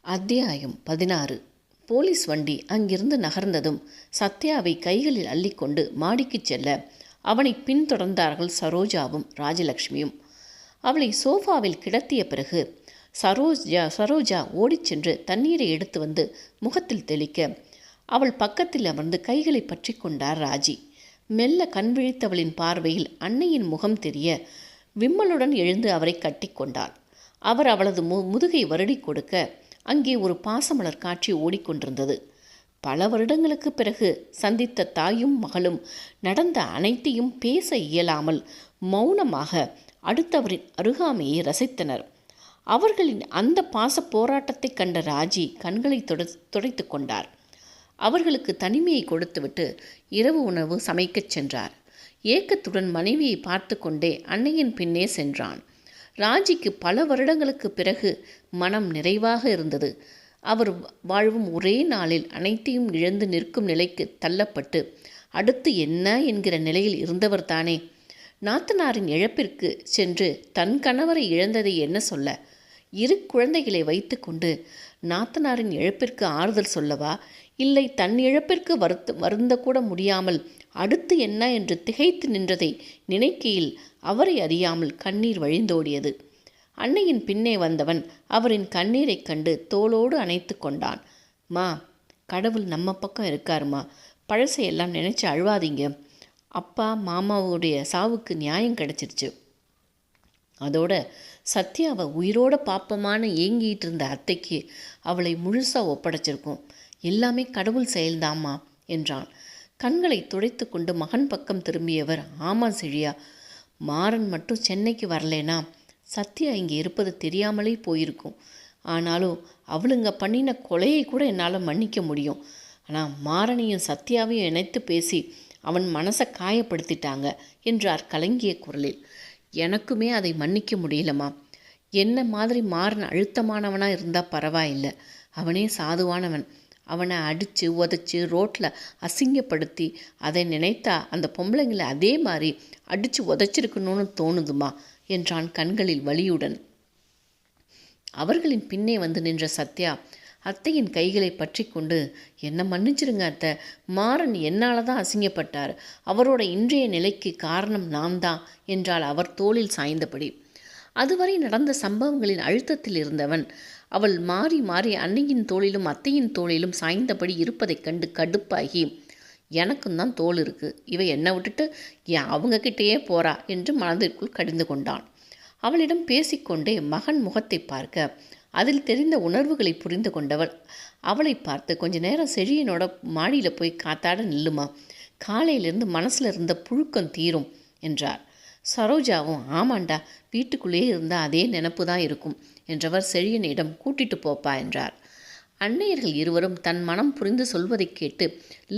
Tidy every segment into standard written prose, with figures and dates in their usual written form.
அத்தியாயம் 16. போலீஸ் வண்டி அங்கிருந்து நகர்ந்ததும் சத்யாவை கைகளில் அள்ளிக்கொண்டு மாடிக்கு செல்ல அவனை பின்தொடர்ந்தார்கள் சரோஜாவும் ராஜலட்சுமியும். அவளை சோஃபாவில் கிடத்திய பிறகு சரோஜா ஓடிச் சென்று தண்ணீரை எடுத்து வந்து முகத்தில் தெளிக்க அவள் பக்கத்தில் அமர்ந்து கைகளை பற்றி கொண்டார் ராஜி. மெல்ல கண் விழித்தவளின் பார்வையில் அன்னையின் முகம் தெரிய விம்மலுடன் எழுந்து அவரை கட்டி கொண்டாள். அவர் அவளது முதுகை வருடி கொடுக்க அங்கே ஒரு பாசமலர் காட்சி ஓடிக்கொண்டிருந்தது. பல வருடங்களுக்கு பிறகு சந்தித்த தாயும் மகளும் நடந்த அனைத்தையும் பேச இயலாமல் மௌனமாக அடுத்தவரின் அருகாமையை ரசித்தனர். அவர்களின் அந்த பாச போராட்டத்தை கண்ட ராஜி கண்களை துடைத்து கொண்டார். அவர்களுக்கு தனிமையை கொடுத்துவிட்டு இரவு உணவு சமைக்கச் சென்றார். ஏக்கத்துடன் மனைவியை பார்த்து கொண்டே அன்னையின் பின்னே சென்றான். ராஜிக்கு பல வருடங்களுக்கு பிறகு மனம் நிறைவாக இருந்தது. அவர் வாழ்வும் ஒரே நாளில் அனைத்தையும் இழந்து நிற்கும் நிலைக்கு தள்ளப்பட்டு அடுத்து என்ன என்கிற நிலையில் இருந்தவர் தானே. நாத்தனாரின் இழப்பிற்கு சென்று தன் கணவரை இழந்ததை என்ன சொல்ல? 2 குழந்தைகளை வைத்து கொண்டு நாத்தனாரின் இழப்பிற்கு ஆறுதல் சொல்லவா, இல்லை தன் இழப்பிற்கு வருந்த கூட முடியாமல் அடுத்து என்ன என்று திகைத்து நின்றதை நினைக்கையில் அவரை அறியாமல் கண்ணீர் வழிந்தோடியது. அன்னையின் பின்னே வந்தவன் அவரின் கண்ணீரைக் கண்டு தோளோடு அணைத்து கொண்டான். மா, கடவுள் நம்ம பக்கம் இருக்காருமா, பழசையெல்லாம் நினைச்சு அழுவாதீங்க. அப்பா மாமாவுடைய சாவுக்கு நியாயம் கிடைச்சிருச்சு. அதோட சத்யாவை உயிரோட பாப்பமான ஏங்கிட்டு இருந்த அத்தைக்கு அவளை முழுசாக ஒப்படைச்சிருக்கும். எல்லாமே கடவுள் செயல்தாம்மா என்றான். கண்களை துடைத்து கொண்டு மகன் பக்கம் திரும்பியவர், ஆமாம் செழியா, மாறன் மட்டும் சென்னைக்கு வரலேனா சத்யா இங்கே இருப்பது தெரியாமலே போயிருக்கும். ஆனாலும் அவளுங்க பண்ணின கொலையை கூட என்னால் மன்னிக்க முடியும். ஆனால் மாறனையும் சத்யாவையும் இணைத்து பேசி அவன் மனசை காயப்படுத்திட்டாங்க என்றார் கலங்கிய குரலில். எனக்குமே அதை மன்னிக்க முடியலம்மா. என்ன மாதிரி மாறன் அழுத்தமானவனாக இருந்தால் பரவாயில்லை, அவனே சாதுவானவன். அவனை அடித்து உதச்சி ரோட்டில் அசிங்கப்படுத்தி அதை நினைத்தா அந்த பொம்பளைங்களை அதே மாதிரி அடித்து உதச்சிருக்கணும்னு தோணுதுமா என்றான் கண்களில் வலியுடன். அவர்களின் பின்னே வந்து நின்ற சத்யா அத்தையின் கைகளை பற்றி கொண்டு, என்ன மன்னிச்சிருங்க அத்தை, மாறன் என்னால் தான் அசிங்கப்பட்டார். அவரோட இன்றைய நிலைக்கு காரணம் நான் தான் என்றால் அவர் தோளில் சாய்ந்தபடி. அதுவரை நடந்த சம்பவங்களின் அழுத்தத்தில் இருந்தவன் அவள் மாறி மாறி அன்னையின் தோளிலும் அத்தையின் தோளிலும் சாய்ந்தபடி இருப்பதைக் கண்டு கடுப்பாகி, எனக்கும் தான் தோல் இருக்கு, இவை என்னை விட்டுட்டு அவங்கக்கிட்டேயே போறா என்று மனதிற்குள் கடிந்து கொண்டான். அவளிடம் பேசிக்கொண்டே மகன் முகத்தை பார்க்க அதில் தெரிந்த உணர்வுகளை புரிந்து கொண்டவள் அவளை பார்த்து, கொஞ்ச நேரம் செழியனோட மாடியில் போய் காத்தாட நில்லுமா, காலையிலிருந்து மனசில் இருந்த புழுக்கம் தீரும் என்றார். சரோஜாவும், ஆமாண்டா, வீட்டுக்குள்ளேயே இருந்தால் அதே நினப்பு தான் இருக்கும் என்றவர் செழியனிடம் கூட்டிட்டு போப்பா என்றார். அன்னையர்கள் இருவரும் தன் மனம் புரிந்து சொல்வதை கேட்டு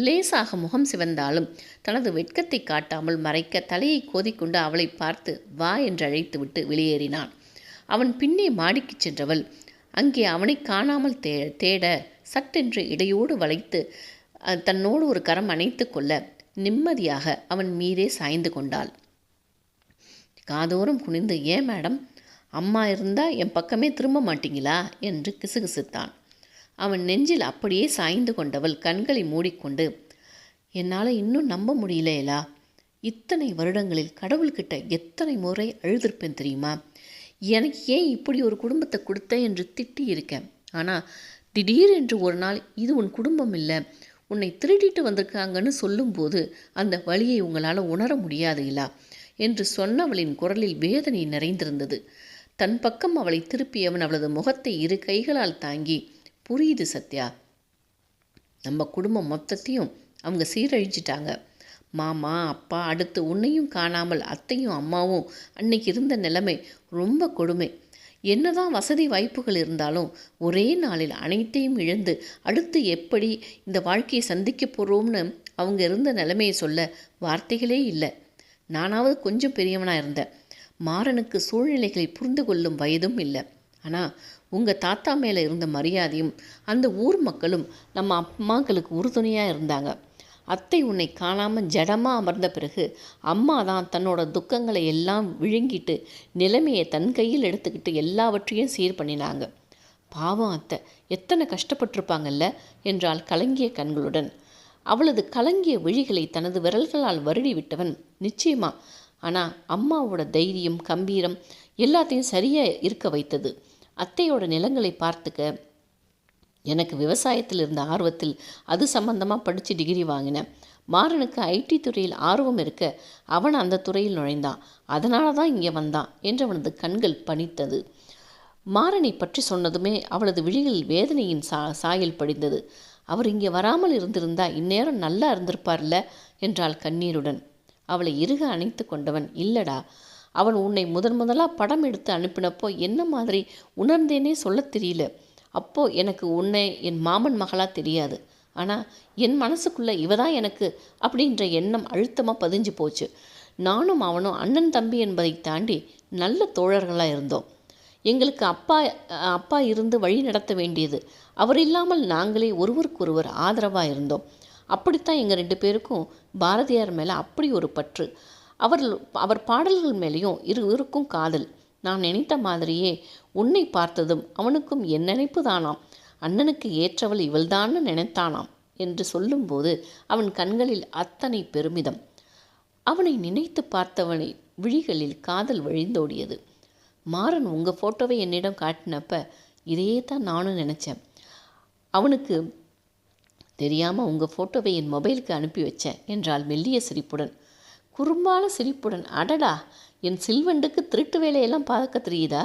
லேசாக முகம் சிவந்தாலும் தனது வெட்கத்தை காட்டாமல் மறைக்க தலையை கோதிக்கொண்டு அவளை பார்த்து வா என்று அழைத்துவிட்டு வெளியேறினான். அவன் பின்னே மாடிக்கு சென்றவள் அங்கே அவனை காணாமல் தேட சட்டென்று இடையோடு வளைத்து தன்னோடு ஒரு கரம் அணைத்து கொள்ள நிம்மதியாக அவன் மீதே சாய்ந்து கொண்டாள். காதோறும் குனிந்து, ஏன் மேடம், அம்மா இருந்தால் என் பக்கமே திரும்ப மாட்டீங்களா என்று கிசுகிசுத்தான். அவன் நெஞ்சில் அப்படியே சாய்ந்து கொண்டவள் கண்களை மூடிக்கொண்டு, என்னால் இன்னும் நம்ப முடியலையா, இத்தனை வருடங்களில் கடவுள்கிட்ட எத்தனை முறை அழுதிருப்பேன் தெரியுமா, எனக்கு ஏன் இப்படி ஒரு குடும்பத்தை கொடுத்த என்று திட்டி இருக்கேன். ஆனால் திடீரென்று ஒரு நாள் இது உன் குடும்பம் இல்லை, உன்னை திருடிட்டு வந்திருக்காங்கன்னு சொல்லும்போது அந்த வலியை உங்களால் உணர முடியாது இல்லா என்று சொன்னவளின் குரலில் வேதனை நிறைந்திருந்தது. தன் பக்கம் அவளை திருப்பியவன் அவளது முகத்தை 2 கைகளால் தாங்கி, புரியுது சத்யா, நம்ம குடும்பம் மொத்தத்தையும் அவங்க சீரழிச்சிட்டாங்க. மாமா அப்பா அடுத்து உன்னையும் காணாமல் அத்தையும் அம்மாவும் அன்னைக்கு இருந்த நிலைமை ரொம்ப கொடுமை. என்னதான் வசதி வாய்ப்புகள் இருந்தாலும் ஒரே நாளில் அனைத்தையும் இழந்து அடுத்து எப்படி இந்த வாழ்க்கையை சந்திக்க போகிறோம்னு அவங்க இருந்த நிலைமையை சொல்ல வார்த்தைகளே இல்லை. நானாவது கொஞ்சம் பெரியவனாக இருந்தேன், மாறனுக்கு சூழ்நிலைகளை புரிந்து கொள்ளும் வயதும் இல்லை. ஆனால் உங்கள் தாத்தா மேலே இருந்த மரியாதையும் அந்த ஊர் மக்களும் நம்ம அம்மாக்களுக்கு உறுதுணையாக இருந்தாங்க. அத்தை உன்னை காணாமல் ஜடமாக அமர்ந்த பிறகு அம்மா தான் தன்னோட துக்கங்களை எல்லாம் விழுங்கிட்டு நிலைமையை தன் கையில் எடுத்துக்கிட்டு எல்லாவற்றையும் சீர் பண்ணினாங்க. பாவம் அத்தை, எத்தனை கஷ்டப்பட்டிருப்பாங்கல்ல என்றாள் கலங்கிய கண்களுடன். அவளது கலங்கிய விழிகளை தனது விரல்களால் வருடி விட்டவன், நிச்சயமா, ஆனால் அம்மாவோட தைரியம் கம்பீரம் எல்லாத்தையும் சரியாக இருக்க வைத்தது. அத்தையோட நிலங்களை பார்த்துக்க எனக்கு விவசாயத்தில் இருந்த ஆர்வத்தில் அது சம்பந்தமாக படித்து டிகிரி வாங்கினேன். மாறனுக்கு ஐடி துறையில் ஆர்வம் இருக்க அவன் அந்த துறையில் நுழைந்தான். அதனால தான் இங்கே வந்தான் என்று அவனது கண்கள் பனித்தது. மாறனை பற்றி சொன்னதுமே அவளது விழிகளில் வேதனையின் சாயல் படிந்தது. அவர் இங்கே வராமல் இருந்திருந்தா இந்நேரம் நல்லா இருந்திருப்பார்ல என்றாள் கண்ணீருடன். அவளை இறுக அணைத்து கொண்டவன், இல்லடா, அவன் உன்னை முதலாக படம் எடுத்து அனுப்பினப்போ என்ன மாதிரி உணர்ந்தேனே சொல்ல தெரியல. அப்போது எனக்கு உன்னை என் மாமன் மகளாக தெரியாது. ஆனால் என் மனசுக்குள்ளே இவ தான் எனக்கு அப்படின்ற எண்ணம் அழுத்தமாக பதிஞ்சு போச்சு. நானும் அவனும் அண்ணன் தம்பி என்பதை தாண்டி நல்ல தோழர்களாக இருந்தோம். எங்களுக்கு அப்பா இருந்து வழி நடத்த வேண்டியது. அவர் இல்லாமல் நாங்களே ஒருவருக்கொருவர் ஆதரவாக இருந்தோம். அப்படித்தான் எங்கள் 2 பேருக்கும் பாரதியார் மேலே அப்படி ஒரு பற்று. அவர் பாடல்கள் மேலேயும் இருவருக்கும் காதல். நான் நினைத்த மாதிரியே உன்னை பார்த்ததும் அவனுக்கும் என் நினைப்பு தானாம். அண்ணனுக்கு ஏற்றவள் இவள்தான்னு நினைத்தானாம் என்று சொல்லும்போது அவன் கண்களில் அத்தனை பெருமிதம். அவனை நினைத்து பார்த்தவனை விழிகளில் காதல் வழிந்தோடியது. மாறன் உங்கள் ஃபோட்டோவை என்னிடம் காட்டினப்ப இதையே தான் நானும் நினச்சேன். அவனுக்கு தெரியாமல் உங்கள் ஃபோட்டோவை என் மொபைலுக்கு அனுப்பி வச்சேன் என்றாள் மெல்லிய சிரிப்புடன். குறும்பான சிரிப்புடன், அடடா, என் சில்வண்டுக்கு திருட்டு வேலையெல்லாம் பார்க்க தெரியுதா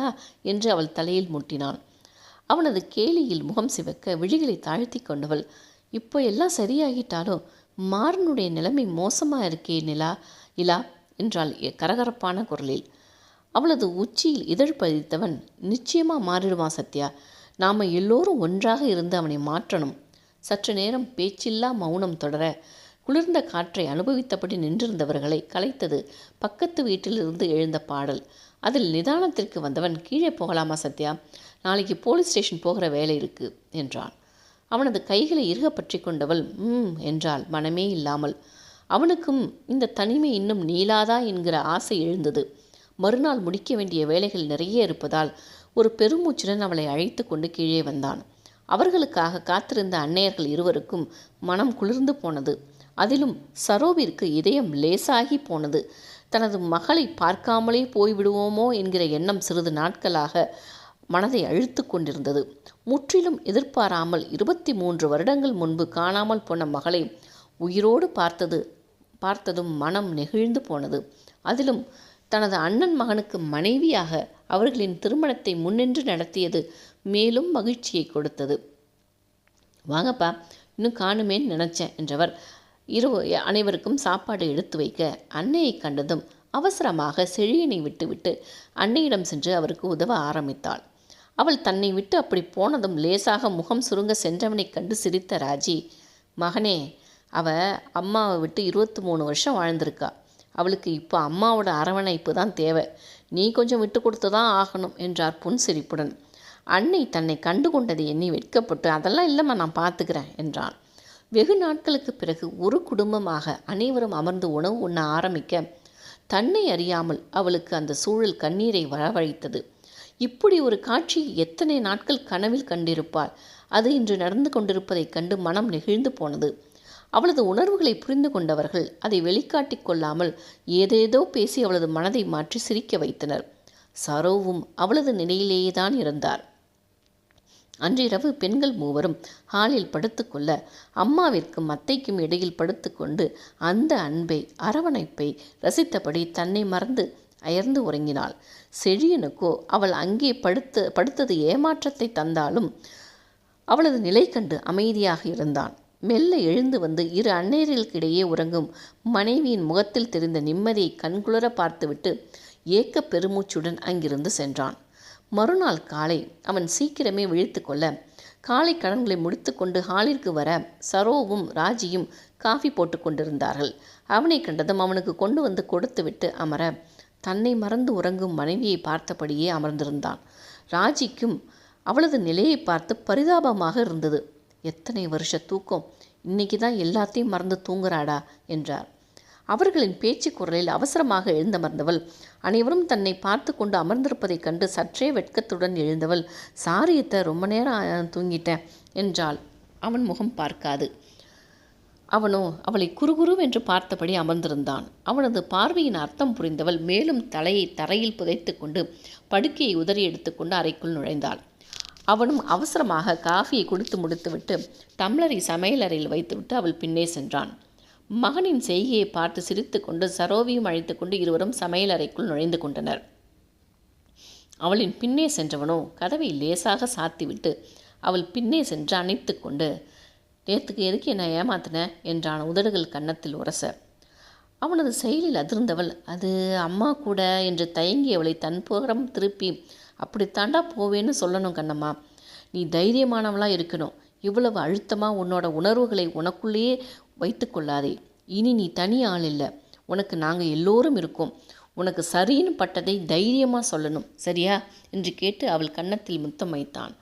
என்று அவள் தலையில் முட்டினான். அவனது கேலியில் முகம் சிவக்க விழிகளை தாழ்த்தி கொண்டவள், இப்போ எல்லாம் சரியாகிட்டாலும் மாறனுடைய நிலைமை மோசமாக இருக்கே இலா என்றாள் கரகரப்பான குரலில். அவளது உச்சியில் இதழ் பதித்தவன், நிச்சயமாக மாறிடுவான் சத்யா. நாம் எல்லோரும் ஒன்றாக இருந்து அவனை மாற்றணும். சற்று நேரம் பேச்சில்லா மௌனம் தொடர குளிர்ந்த காற்றை அனுபவித்தபடி நின்றிருந்தவர்களை கலைத்தது பக்கத்து வீட்டிலிருந்து எழுந்த பாடல். அதில் நிதானத்திற்கு வந்தவன், கீழே போகலாமா சத்யா, நாளைக்கு போலீஸ் ஸ்டேஷன் போகிற வேலை இருக்கு என்றான். அவனது கைகளை இறுக பற்றி கொண்டவள் என்றாள் மனமே இல்லாமல். அவனுக்கும் இந்த தனிமை இன்னும் நீளாதா என்கிற ஆசை எழுந்தது. மறுநாள் முடிக்க வேண்டிய வேலைகள் நிறைய இருப்பதால் ஒரு பெருமூச்சுடன் அவளை அழைத்து கொண்டு கீழே வந்தான். அவர்களுக்காக காத்திருந்த அன்னையர்கள் இருவருக்கும் மனம் குளிர்ந்து போனது. அதிலும் சரோவிற்கு இதயம் லேசாகி போனது. தனது மகளை பார்க்காமலே போய்விடுவோமோ என்கிற எண்ணம் சிறிது நாட்களாக மனதை அழுத்து கொண்டிருந்தது. முற்றிலும் எதிர்பாராமல் 23 வருடங்கள் முன்பு காணாமல் போன மகளை உயிரோடு பார்த்ததும் மனம் நெகிழ்ந்து போனது. அதிலும் தனது அண்ணன் மகனுக்கு மனைவியாக அவர்களின் திருமணத்தை முன்னின்று நடத்தியது மேலும் மகிழ்ச்சியை கொடுத்தது. வாங்கப்பா, இன்னும் காணுமேன்னு நினச்சேன் என்றவர் அனைவருக்கும் சாப்பாடு எடுத்து வைக்க அன்னையை கண்டதும் அவசரமாக செழியனை விட்டுவிட்டு அன்னையிடம் சென்று அவருக்கு உதவ ஆரம்பித்தாள். அவள் தன்னை விட்டு அப்படி போனதும் லேசாக முகம் சுருங்க சென்றவனை கண்டு சிரித்த ராஜி, மகனே, அம்மாவை விட்டு 23 வருஷம் வாழ்ந்திருக்கா. அவளுக்கு இப்போ அம்மாவோட அரவணைப்பு தான் தேவை. நீ கொஞ்சம் விட்டு கொடுத்து தான் ஆகணும் என்றார் புன்சிரிப்புடன். அன்னை தன்னை கண்டு கொண்டதை எண்ணி வெட்கப்பட்டு, அதெல்லாம் இல்லைம்மா, நான் பார்த்துக்கிறேன் என்றான். வெகு நாட்களுக்கு பிறகு ஒரு குடும்பமாக அனைவரும் அமர்ந்து உணவு உண்ண ஆரம்பிக்க தன்னை அறியாமல் அவளுக்கு அந்த சூழல் கண்ணீரை வரவழைத்தது. இப்படி ஒரு காட்சியை எத்தனை நாட்கள் கனவில் கண்டிருப்பாள். அது இன்று நடந்து கொண்டிருப்பதைக் கண்டு மனம் நெகிழ்ந்து போனது. அவளது உணர்வுகளை புரிந்து கொண்டவர்கள் அதை வெளிக்காட்டி கொள்ளாமல் ஏதேதோ பேசி அவளது மனதை மாற்றி சிரிக்க வைத்தனர். சரோவும் அவளது நிலையிலேயேதான் இருந்தார். அன்றிரவு பெண்கள் மூவரும் ஹாலில் படுத்துக்கொள்ள அம்மாவிற்கும் அத்தைக்கும் இடையில் படுத்துக்கொண்டு அந்த அன்பை அரவணைப்பை ரசித்தபடி தன்னை மறந்து அயர்ந்து உறங்கினாள். செழியனுக்கோ அவள் அங்கே படுத்தது ஏமாற்றத்தை தந்தாலும் அவளது நிலை கண்டு அமைதியாக இருந்தான். மெல்ல எழுந்து வந்து 2 அன்னையர்களுக்கிடையே உறங்கும் மனைவியின் முகத்தில் தெரிந்த நிம்மதியை கண்குளர பார்த்துவிட்டு ஏக்க பெருமூச்சுடன் அங்கிருந்து சென்றான். மறுநாள் காலை அவன் சீக்கிரமே விழித்து கொள்ள காலை கடன்களை முடித்து கொண்டு ஹாலிற்கு வர சரோவும் ராஜியும் காஃபி போட்டு கொண்டிருந்தார்கள். அவனை கண்டதும் அவனுக்கு கொண்டு வந்து கொடுத்துவிட்டு அமர தன்னை மறந்து உறங்கும் மனைவியை பார்த்தபடியே அமர்ந்திருந்தான். ராஜிக்கும் அவளது நிலையை பார்த்து பரிதாபமாக இருந்தது. எத்தனை வருஷ தூக்கம், இன்னைக்கு தான் எல்லாத்தையும் மறந்து தூங்குறாடா என்றார். அவர்களின் பேச்சு குரலில் அவசரமாக எழுந்தமர்ந்தவள் அனைவரும் தன்னை பார்த்து கொண்டு அமர்ந்திருப்பதைக் கண்டு சற்றே வெட்கத்துடன் எழுந்தவள், சாரியத்தை ரொம்ப நேரம் தூங்கிட்டேன் என்றாள். அவன் முகம் பார்க்காது. அவனோ அவளை குறுகுருவென்று பார்த்தபடி அமர்ந்திருந்தான். அவனது பார்வையின் அர்த்தம் புரிந்தவள் மேலும் தலையை தரையில் புதைத்து கொண்டு படுக்கையை உதறி எடுத்துக்கொண்டு அறைக்குள் நுழைந்தாள். அவனும் அவசரமாக காஃபியை குடித்து முடித்துவிட்டு டம்ளரை சமையலறையில் வைத்துவிட்டு அவள் பின்னே சென்றான். மகனின் செய்கையை பார்த்து சிரித்து கொண்டு சரோவியும் அழைத்து கொண்டு இருவரும் சமையலறைக்குள் நுழைந்து கொண்டனர். அவளின் பின்னே சென்றவனோ கதவை லேசாக சாத்திவிட்டு அவள் பின்னே சென்று அணைத்து கொண்டு, நேற்றுக்கு எதுக்கு என்னை ஏமாத்தின என்றான் உதடுகள் கன்னத்தில் உரச. அவனது செயலில் அதிர்ந்தவள், அது அம்மா கூட என்று தயங்கி அவளை தன்புறம் திருப்பி, அப்படித்தாண்டா போவேன்னு சொல்லணும் கண்ணம்மா. நீ தைரியமானவளாக இருக்கணும். இவ்வளவு அழுத்தமாக உன்னோட உணர்வுகளை உனக்குள்ளேயே வைத்து கொள்ளாதே. இனி நீ தனி ஆள் இல்லை. உனக்கு நாங்கள் எல்லோரும் இருக்கோம். உனக்கு சரின்னு பட்டதை தைரியமாக சொல்லணும், சரியா என்று கேட்டு அவள் கன்னத்தில் முத்தம் வைத்தான்.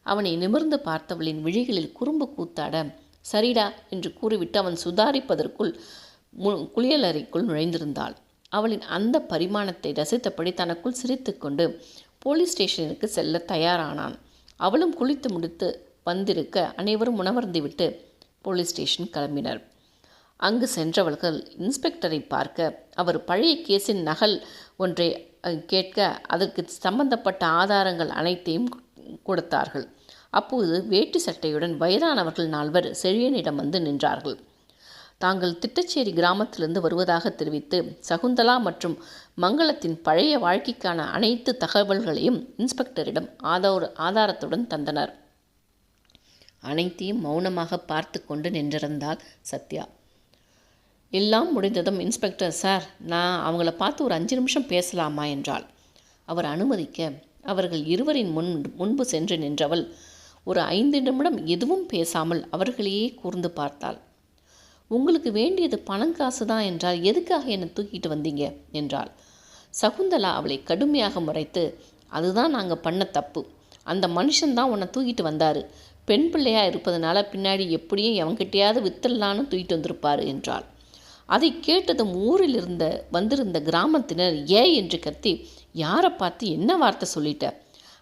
அவனை நிமிர்ந்து பார்த்தவளின் விழிகளில் குறும்பு கூத்தாட, சரிடா என்று கூறிவிட்டு அவன் சுதாரிப்பதற்குள் குளியலறைக்குள் நுழைந்திருந்தாள். அவளின் அந்த பரிமாணத்தை ரசித்தபடி தனக்குள் சிரித்து கொண்டு போலீஸ் ஸ்டேஷனுக்கு செல்ல தயாரானான். அவளும் குளித்து முடித்து வந்திருக்க அனைவரும் உணவருந்திவிட்டு போலீஸ் ஸ்டேஷன் கிளம்பினர். அங்கு சென்றவர்கள் இன்ஸ்பெக்டரை பார்க்க அவர் பழைய கேஸின் நகல் ஒன்றை கேட்க அதற்கு சம்பந்தப்பட்ட ஆதாரங்கள் அனைத்தையும் கொடுத்தார்கள். அப்போது வேட்டி சட்டையுடன் வயதானவர்கள் 4 செழியனிடம் வந்து நின்றார்கள். தாங்கள் திட்டச்சேரி கிராமத்திலிருந்து வருவதாக தெரிவித்து சகுந்தலா மற்றும் மங்களத்தின் பழைய வாழ்க்கைக்கான அனைத்து தகவல்களையும் இன்ஸ்பெக்டரிடம் ஆதாரத்துடன் தந்தனர். அனைத்தையும் மௌனமாக பார்த்து கொண்டு நின்றிருந்தாள் சத்யா. எல்லாம் முடிந்ததும் இன்ஸ்பெக்டர், சார், நான் அவங்கள பார்த்து ஒரு 5 நிமிஷம் பேசலாமா என்றாள். அவர் அனுமதிக்க அவர்கள் இருவரின் முன்பு சென்று நின்றவள் ஒரு 5 நிமிடம் எதுவும் பேசாமல் அவர்களையே கூர்ந்து பார்த்தாள். உங்களுக்கு வேண்டியது பணங்காசு தான் என்றால் எதுக்காக என்னை தூக்கிட்டு வந்தீங்க என்றாள். சகுந்தலா அவளை கடுமையாக முறைத்து, அதுதான் நாங்கள் பண்ண தப்பு. அந்த மனுஷன்தான் உன்னை தூக்கிட்டு வந்தார். பெண் பிள்ளையாக இருப்பதனால பின்னாடி எப்படியும் எவன்கிட்டையாவது வித்தல்லான்னு தூக்கிட்டு வந்திருப்பார் என்றாள். அதை கேட்டதும் ஊரில் வந்திருந்த கிராமத்தினர் ஏ என்று கத்தி, யாரை பார்த்து என்ன வார்த்தை சொல்லிட்ட?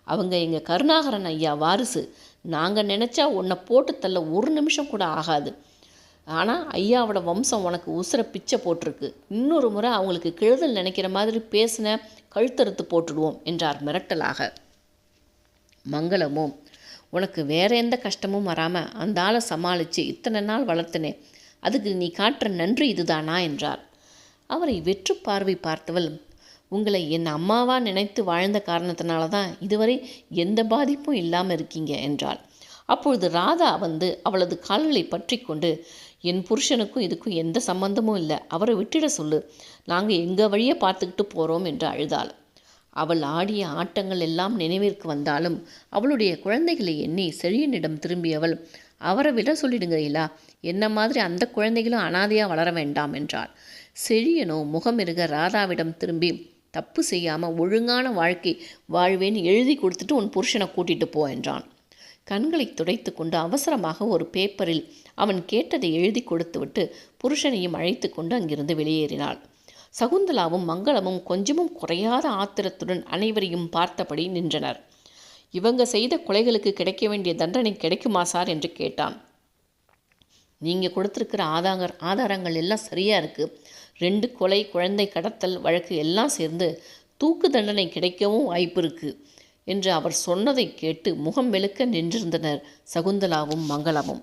அவங்க எங்கள் கருணாகரன் ஐயா வாரிசு. நாங்கள் நினச்சா உன்னை போட்டு தள்ள 1 நிமிஷம் கூட ஆகாது. ஆனால் ஐயாவோட வம்சம் உனக்கு உசுர பிச்சை போட்டிருக்கு. இன்னொரு முறை அவங்களுக்கு கெழுதல் நினைக்கிற மாதிரி பேசின கழுத்தறுத்து போட்டுடுவோம் என்றார் மிரட்டலாக. மங்களமோ, உனக்கு வேற எந்த கஷ்டமும் வராமல் அந்த ஆளை சமாளித்து இத்தனை நாள் வளர்த்தனே, அதுக்கு நீ காட்டுற நன்றி இதுதானா என்றார். அவரை வெற்று பார்வை பார்த்தவள், உங்களை என் அம்மாவா நினைத்து வாழ்ந்த காரணத்தினால தான் இதுவரை எந்த பாதிப்பும் இல்லாமல் இருக்கீங்க என்றாள். அப்பொழுது ராதா வந்து அவளது கால்களை பற்றி கொண்டு, என் புருஷனுக்கும் இதுக்கும் எந்த சம்பந்தமும் இல்லை, அவரை விட்டுட சொல்லு, நாங்கள் எங்கள் வழியை பார்த்துக்கிட்டு போகிறோம் என்று அழுதாள். அவள் ஆடிய ஆட்டங்கள் எல்லாம் நினைவிற்கு வந்தாலும் அவளுடைய குழந்தைகளை எண்ணி செழியனிடம் திரும்பியவள், அவரை விட சொல்லிடுங்களா, என்ன மாதிரி அந்த குழந்தைகளும் அனாதையாக வளர வேண்டாம் என்றாள். செழியனோ முகமிருக ராதாவிடம் திரும்பி, தப்பு செய்யாமல் ஒழுங்கான வாழ்க்கை வாழ்வேன்னு எழுதி கொடுத்துட்டு உன் புருஷனை கூட்டிகிட்டு போ என்றான். கண்களை துடைத்து கொண்டு அவசரமாக ஒரு பேப்பரில் அவன் கேட்டதை எழுதி கொடுத்துவிட்டு புருஷனையும் அழைத்து கொண்டு அங்கிருந்து வெளியேறினாள். சகுந்தலாவும் மங்களமும் கொஞ்சமும் குறையாத ஆத்திரத்துடன் அனைவரையும் பார்த்தபடி நின்றனர். இவங்க செய்த கொலைகளுக்கு கிடைக்க வேண்டிய தண்டனை கிடைக்குமா சார் என்று கேட்டான். நீங்கள் கொடுத்துருக்கிற ஆதாரங்கள் எல்லாம் சரியாக இருக்குது. 2 கொலை, குழந்தை கடத்தல் வழக்கு எல்லாம் சேர்ந்து தூக்கு தண்டனை கிடைக்கவும் வாய்ப்பு இருக்குது என்று அவர் சொன்னதை கேட்டு முகம் வெளுக்க நின்றிருந்தனர் சகுந்தலாவும் மங்களமும்.